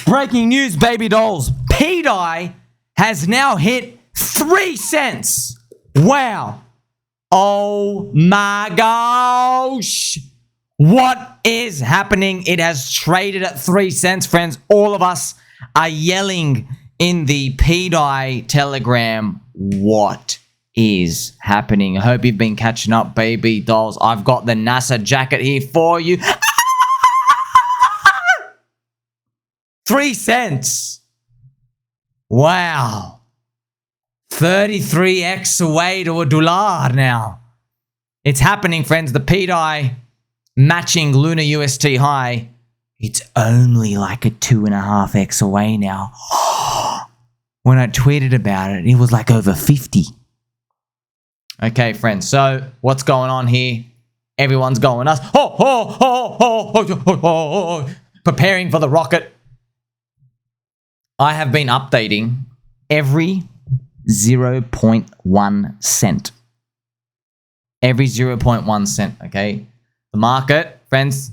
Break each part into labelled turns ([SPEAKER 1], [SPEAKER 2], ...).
[SPEAKER 1] Breaking news, baby dolls. pDAI has now hit 3 cents. Wow. Oh my gosh. What is happening? It has traded at 3 cents, friends. All of us are yelling in the pDAI Telegram. What is happening? I hope you've been catching up, baby dolls. I've got the NASA jacket here for you. 3 cents. Wow. 33x away to $1 now. It's happening, friends. The pDAI matching Lunar UST high. It's only like a 2.5x away now. When I tweeted about it, it was like over 50. Okay, friends. So what's going on here? Everyone's going us. Preparing for the rocket. I have been updating every 0.1 cent. Every 0.1 cent, okay? The market, friends,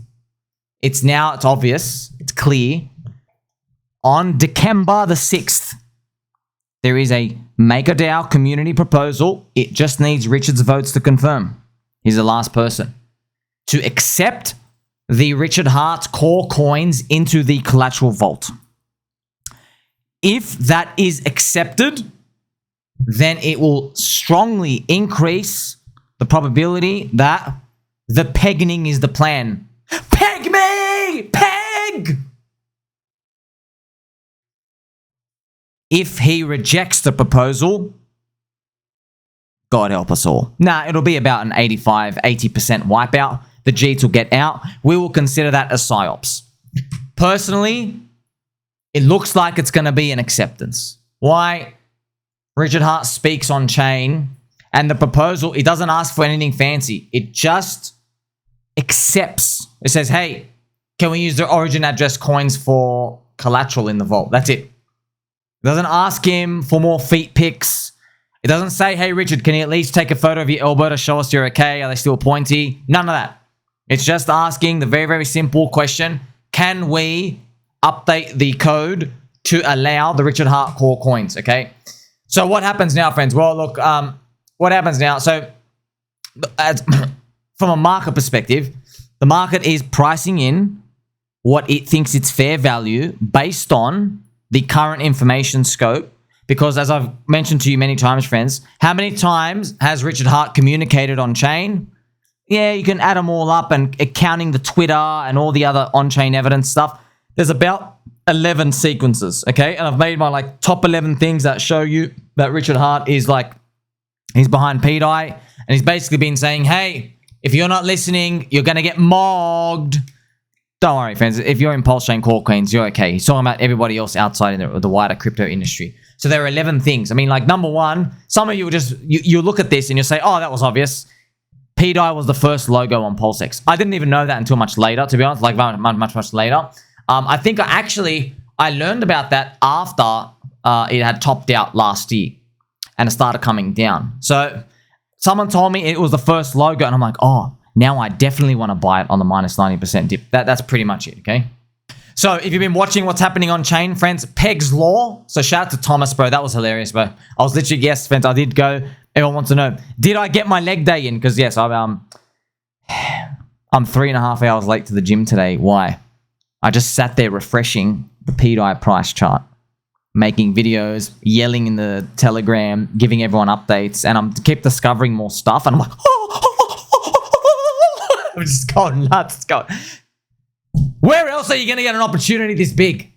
[SPEAKER 1] it's obvious, it's clear. On December the 6th, there is a MakerDAO community proposal. It just needs Richard's votes to confirm. He's the last person. To accept the Richard Heart core coins into the collateral vault. If that is accepted, then it will strongly increase the probability that the Peggening is the plan. Peg me! Peg! If he rejects the proposal, God help us all. Nah, it'll be about an 85-80% wipeout. The Jeets will get out. We will consider that as psyops. Personally, it looks like it's going to be an acceptance. Why? Richard Heart speaks on chain, and the proposal, it doesn't ask for anything fancy. It just accepts. It says, hey, can we use the origin address coins for collateral in the vault? That's it. It doesn't ask him for more feet pics. It doesn't say, hey, Richard, can you at least take a photo of your elbow to show us you're okay? Are they still pointy? None of that. It's just asking the very, very simple question, can we update the code to allow the Richard Heart core coins, okay? So what happens now, friends? Well, look, what happens now? So from a market perspective, the market is pricing in what it thinks its fair value based on the current information scope. Because as I've mentioned to you many times, friends, how many times has Richard Heart communicated on chain? Yeah, you can add them all up and counting the Twitter and all the other on-chain evidence stuff. There's about 11 sequences, okay? And I've made my like top 11 things that show you that Richard Heart is like, he's behind pDAI. And he's basically been saying, hey, if you're not listening, you're going to get mogged. Don't worry, friends. If you're in Pulse Chain core coins, you're okay. He's talking about everybody else outside in the wider crypto industry. So there are 11 things. I mean, like number one, some of you will just, you look at this and you'll say, oh, that was obvious. pDAI was the first logo on PulseX. I didn't even know that until much later, to be honest, like much later. I think I learned about that after it had topped out last year and it started coming down. So someone told me it was the first logo and I'm like, oh, now I definitely want to buy it on the minus 90% dip. That's pretty much it, okay? So if you've been watching what's happening on chain, friends, Pegg's Law. So shout out to Thomas, bro. That was hilarious, bro. I was literally, yes, friends, I did go. Everyone wants to know, did I get my leg day in? Because yes, I'm 3.5 hours late to the gym today. Why? I just sat there refreshing the pDAI price chart, making videos, yelling in the Telegram, giving everyone updates, and I'm keep discovering more stuff. And I'm like, I'm just going nuts. Where else are you going to get an opportunity this big?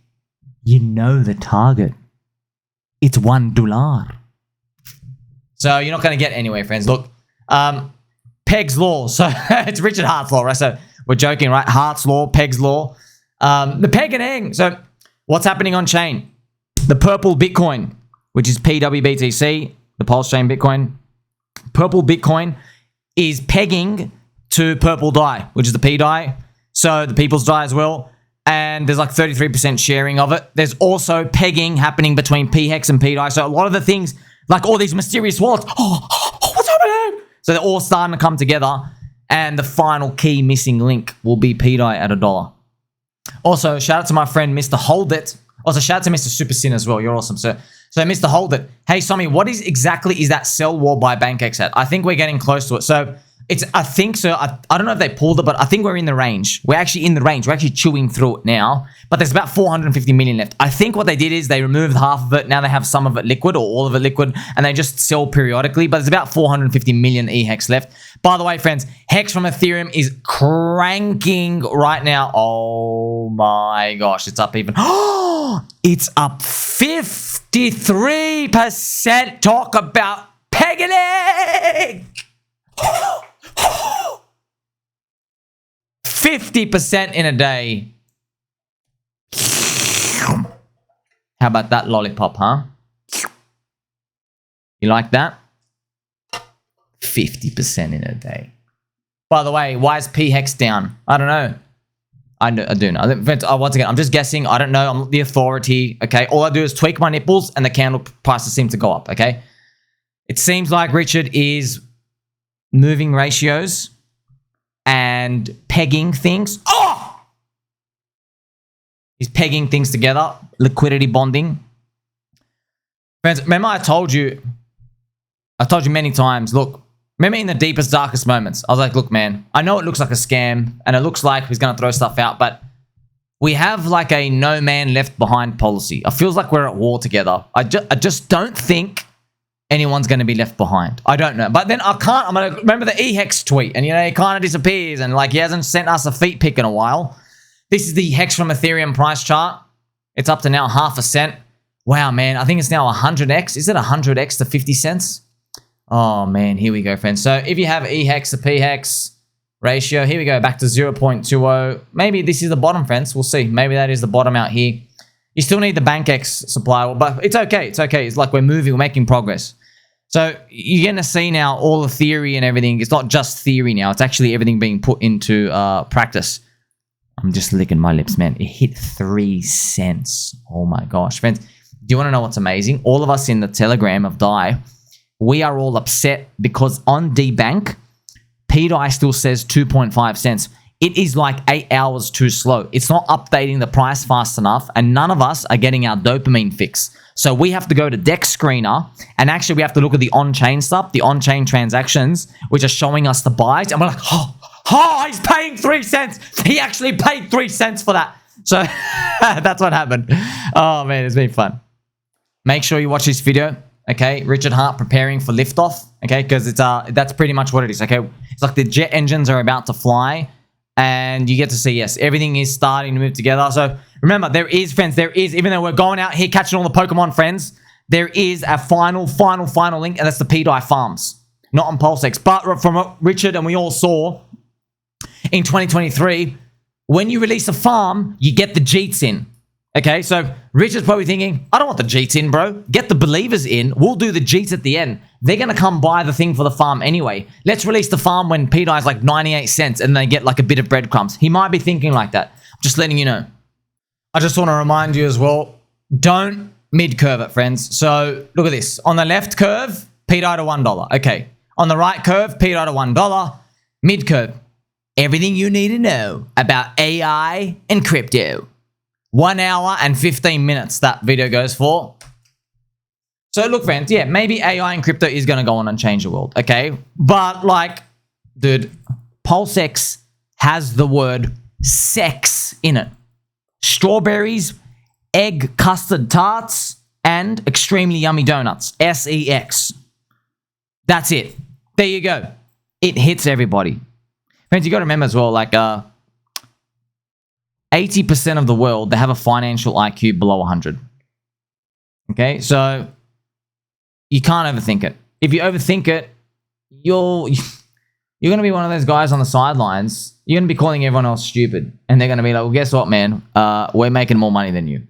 [SPEAKER 1] You know the target. It's $1. So you're not going to get anywhere, friends. Look, Pegg's Law. So it's Richard Hart's Law, right? So we're joking, right? Hart's Law, Pegg's Law. The Peggening. So what's happening on chain? The purple Bitcoin, which is PWBTC, the Pulse Chain Bitcoin. Purple Bitcoin is pegging to purple DAI, which is the pDAI. So the people's DAI as well. And there's like 33% sharing of it. There's also pegging happening between eHEX and pDAI. So a lot of the things, like all these mysterious wallets, what's happening? So they're all starting to come together. And the final key missing link will be pDAI at $1. Also, shout out to my friend Mr. Hold It Also, shout out to Mr. Super Sin as well. You're awesome. So Mr. Hold It. Hey, Sommi, what is exactly that sell wall by BankX at? I think we're getting close to it. So I think so. I don't know if they pulled it, but I think we're in the range. We're actually in the range. We're actually chewing through it now. But there's about 450 million left. I think what they did is they removed half of it. Now they have some of it liquid or all of it liquid, and they just sell periodically. But there's about 450 million eHEX left. By the way, friends, HEX from Ethereum is cranking right now. Oh my gosh, it's up even. Oh, it's up 53%. Talk about Peggening. 50% in a day. How about that lollipop, huh? You like that? 50% in a day. By the way, why is pHEX down? I don't know. I do know. Once again, I'm just guessing. I don't know. I'm not the authority. Okay. All I do is tweak my nipples and the candle prices seem to go up. Okay. It seems like Richard is moving ratios and pegging things. Oh! He's pegging things together. Liquidity bonding. Friends, remember I told you many times, look, remember in the deepest, darkest moments, I was like, look, man, I know it looks like a scam and it looks like he's going to throw stuff out, but we have like a no man left behind policy. It feels like we're at war together. I just don't think anyone's going to be left behind. I don't know. But then I'm going to remember the eHEX tweet and, you know, he kind of disappears and like he hasn't sent us a feet pic in a while. This is the HEX from Ethereum price chart. It's up to now 0.5 cent. Wow, man. I think it's now 100x. Is it 100x to 50 cents? Oh, man. Here we go, friends. So if you have eHEX to pHEX ratio, here we go. Back to 0.20. Maybe this is the bottom, friends. We'll see. Maybe that is the bottom out here. You still need the BankX supply, but it's okay. It's okay. It's like we're moving, we're making progress. So you're going to see now all the theory and everything. It's not just theory now. It's actually everything being put into practice. I'm just licking my lips, man. It hit 3 cents. Oh my gosh. Friends, do you want to know what's amazing? All of us in the Telegram of DAI, we are all upset because on Dbank, pDAI still says 2.5 cents. It is like 8 hours too slow. It's not updating the price fast enough, and none of us are getting our dopamine fix. So we have to go to Dex Screener, and actually we have to look at the on-chain stuff, the on-chain transactions, which are showing us the buys, and we're like, oh, he's paying 3 cents. He actually paid 3 cents for that. So that's what happened. Oh, man, it's been fun. Make sure you watch this video, okay? Richard Hart preparing for liftoff, okay? Because it's that's pretty much what it is, okay? It's like the jet engines are about to fly, and you get to see, yes, everything is starting to move together. So remember, there is, friends, even though we're going out here catching all the Pokemon, friends, there is a final link, and that's the pDAI farms. Not on PulseX, but from what Richard and we all saw in 2023, when you release a farm, you get the Jeets in. Okay, so Richard's probably thinking, I don't want the Jeets in, bro. Get the believers in. We'll do the Jeets at the end. They're going to come buy the thing for the farm anyway. Let's release the farm when pDAI is like 98 cents and they get like a bit of breadcrumbs. He might be thinking like that. Just letting you know. I just want to remind you as well, don't mid-curve it, friends. So look at this. On the left curve, pDAI to $1. Okay. On the right curve, pDAI to $1. Mid-curve. Everything you need to know about AI and crypto. 1 hour and 15 minutes that video goes for. So look, friends, yeah, maybe AI and crypto is going to go on and change the world, okay? But like, dude, PulseX has the word sex in it. Strawberries, egg custard tarts, and extremely yummy donuts. SEX. That's it. There you go. It hits everybody. Friends, you got to remember as well, like 80% of the world, they have a financial IQ below 100. Okay, so you can't overthink it. If you overthink it, you're going to be one of those guys on the sidelines. You're going to be calling everyone else stupid. And they're going to be like, well, guess what, man? We're making more money than you.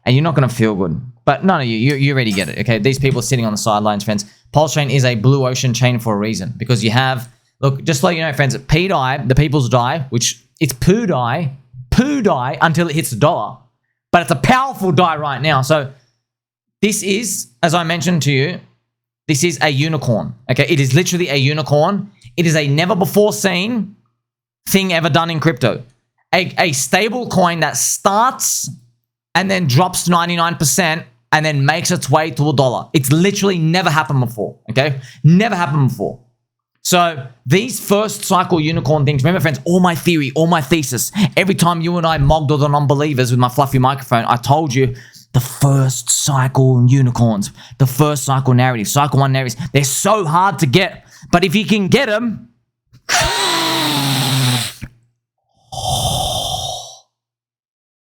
[SPEAKER 1] And you're not going to feel good. But none of you already get it, okay? These people sitting on the sidelines, friends. Pulse Chain is a blue ocean chain for a reason. Because you have, look, just to let you know, friends, pDAI, the people's DAI, which it's pDAI until it hits $1. But it's a powerful DAI right now. So this is, as I mentioned to you, this is a unicorn. Okay, it is literally a unicorn. It is a never before seen thing ever done in crypto. A stable coin that starts and then drops 99% and then makes its way to $1. It's literally never happened before, okay? Never happened before. So these first cycle unicorn things, remember friends, all my theory, all my thesis, every time you and I mogged all the non-believers with my fluffy microphone, I told you the first cycle unicorns, the first cycle narrative, cycle one narratives, they're so hard to get. But if you can get them,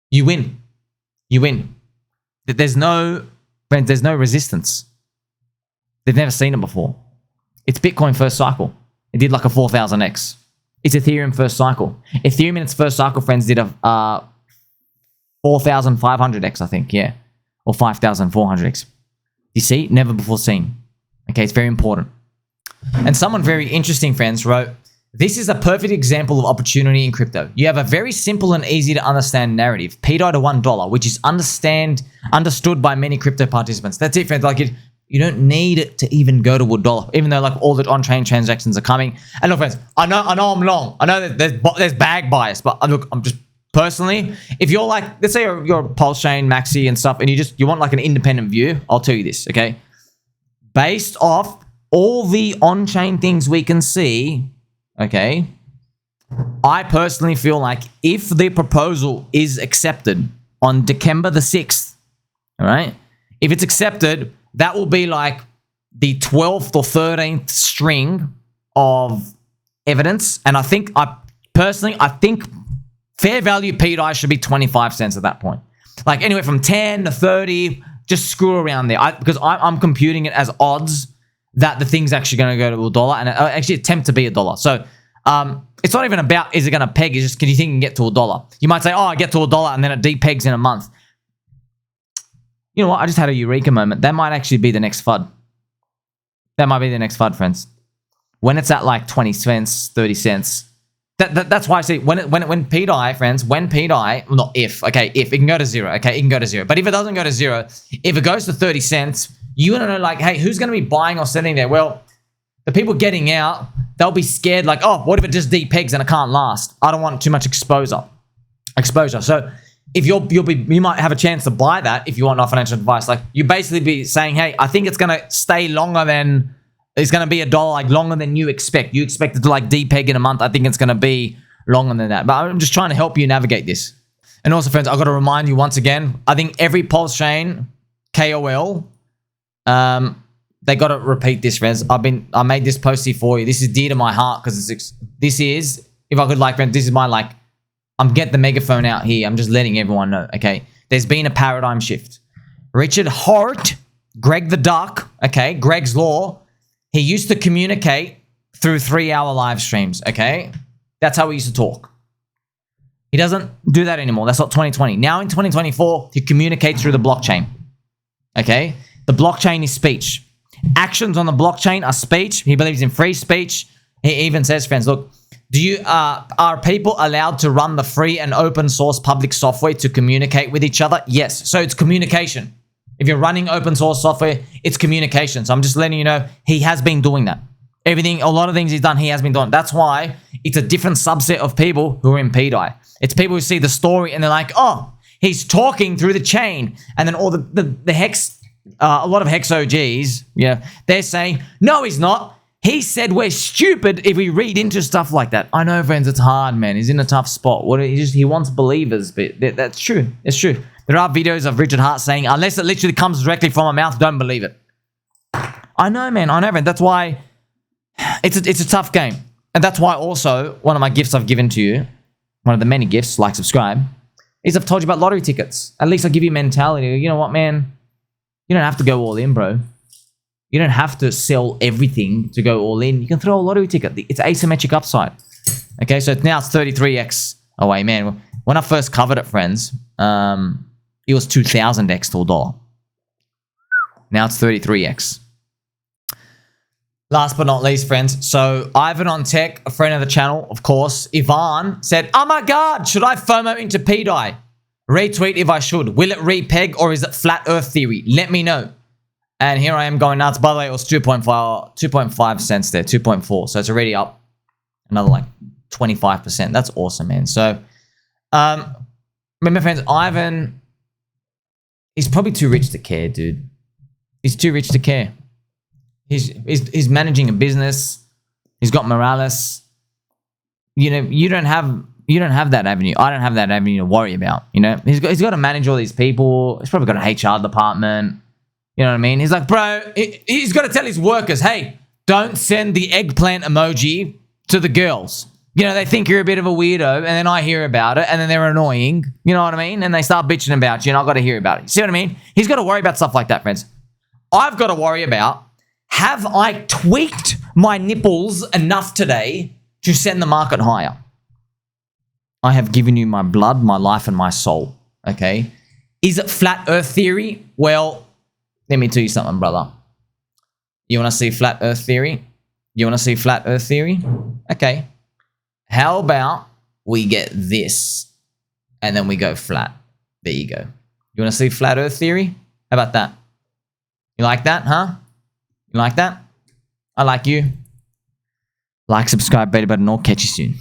[SPEAKER 1] you win. You win. There's no, friends, there's no resistance. They've never seen it before. It's Bitcoin first cycle. It did like a 4,000x. It's Ethereum first cycle. Ethereum in its first cycle, friends, did a 4,500x, I think, yeah. Or 5,400x. You see? Never before seen. Okay, it's very important. And someone very interesting, friends, wrote, this is a perfect example of opportunity in crypto. You have a very simple and easy to understand narrative, pDAI to $1, which is understood by many crypto participants. That's it, friends. Like you don't need it to even go to $1, even though like all the on-chain transactions are coming. And look, friends, I know I'm long. I know that there's bag bias, but look, I'm just personally, if you're like, let's say you're a Pulse chain, Maxi and stuff, and you want like an independent view, I'll tell you this, okay? Based off all the on-chain things we can see, okay, I personally feel like if the proposal is accepted on December the 6th, all right, if it's accepted, that will be like the 12th or 13th string of evidence. And I think fair value pDAI should be 25 cents at that point. Like anywhere from 10 to 30, just screw around there. Because I'm computing it as odds that the thing's actually going to go to $1 and actually attempt to be $1. So it's not even about is it going to peg, it's just can you think you can get to $1? You might say, oh, I get to $1 and then it depegs in a month. You know what? I just had a eureka moment. That might actually be the next FUD. That might be the next FUD, friends. When it's at like 20 cents, 30 cents. That's why I say when pDAI, friends, when pDAI, well, not if, okay, if it can go to zero, okay, it can go to zero. But if it doesn't go to zero, if it goes to 30 cents, you want to know like, hey, who's going to be buying or selling there? Well, the people getting out, they'll be scared like, oh, what if it just depegs and it can't last? I don't want too much exposure. So if you might have a chance to buy that if you want not financial advice. Like you basically be saying, hey, I think it's going to stay longer than, it's going to be $1 like longer than you expect. You expect it to like depeg in a month. I think it's going to be longer than that. But I'm just trying to help you navigate this. And also, friends, I've got to remind you once again, I think every Pulse chain KOL, they got to repeat this, friends. I made this post here for you. This is dear to my heart because this is, if I could like, friends, this is my like, I'm getting the megaphone out here. I'm just letting everyone know, okay? There's been a paradigm shift. Richard Hart, Greg the Duck, okay? Greg's Law. He used to communicate through 3-hour live streams, okay? That's how we used to talk. He doesn't do that anymore. That's not 2020. Now in 2024, he communicates through the blockchain, okay? The blockchain is speech. Actions on the blockchain are speech. He believes in free speech. He even says, friends, look, are people allowed to run the free and open source public software to communicate with each other? Yes. So it's communication. If you're running open source software, it's communication. So I'm just letting you know he has been doing that. A lot of things he's done, he has been doing. That's why it's a different subset of people who are in pDAI. It's people who see the story and they're like, oh, he's talking through the chain. And then all the hex, a lot of hex OGs, yeah, they're saying, no, he's not. He said we're stupid if we read into stuff like that. I know, friends, it's hard, man. He's in a tough spot. He wants believers, but that's true. It's true. There are videos of Richard Hart saying, unless it literally comes directly from a mouth, don't believe it. I know, man. I know, man. That's why it's a tough game. And that's why also one of my gifts I've given to you, one of the many gifts, like, subscribe, is I've told you about lottery tickets. At least I give you mentality. You know what, man? You don't have to go all in, bro. You don't have to sell everything to go all in. You can throw a lottery ticket. It's asymmetric upside. Okay, so now it's 33x away, man. When I first covered it, friends, it was 2000x to $1. Now it's 33x. Last but not least, friends. So Ivan on Tech, a friend of the channel, of course, Ivan said, oh my God, should I FOMO into pDAI? Retweet if I should. Will it repeg or is it flat earth theory? Let me know. And here I am going nuts. By the way, it was 2.5 cents there, 2.4. So it's already up another like 25%. That's awesome, man. So remember, friends, Ivan He's probably too rich to care, dude. He's too rich to care. He's managing a business. He's got Morales. You know, you don't have that avenue. I don't have that avenue to worry about. You know, he's got to manage all these people. He's probably got an HR department. You know what I mean? He's like, bro, he's got to tell his workers, hey, don't send the eggplant emoji to the girls. You know, they think you're a bit of a weirdo, and then I hear about it, and then they're annoying. You know what I mean? And they start bitching about you, and I've got to hear about it. See what I mean? He's got to worry about stuff like that, friends. I've got to worry about, have I tweaked my nipples enough today to send the market higher? I have given you my blood, my life, and my soul. Okay? Is it flat earth theory? Well, let me tell you something, brother. You want to see flat earth theory? You want to see flat earth theory? Okay. How about we get this and then we go flat? There you go. You want to see flat earth theory? How about that? You like that, huh? You like that? I like you. Like, subscribe, beta button, or catch you soon.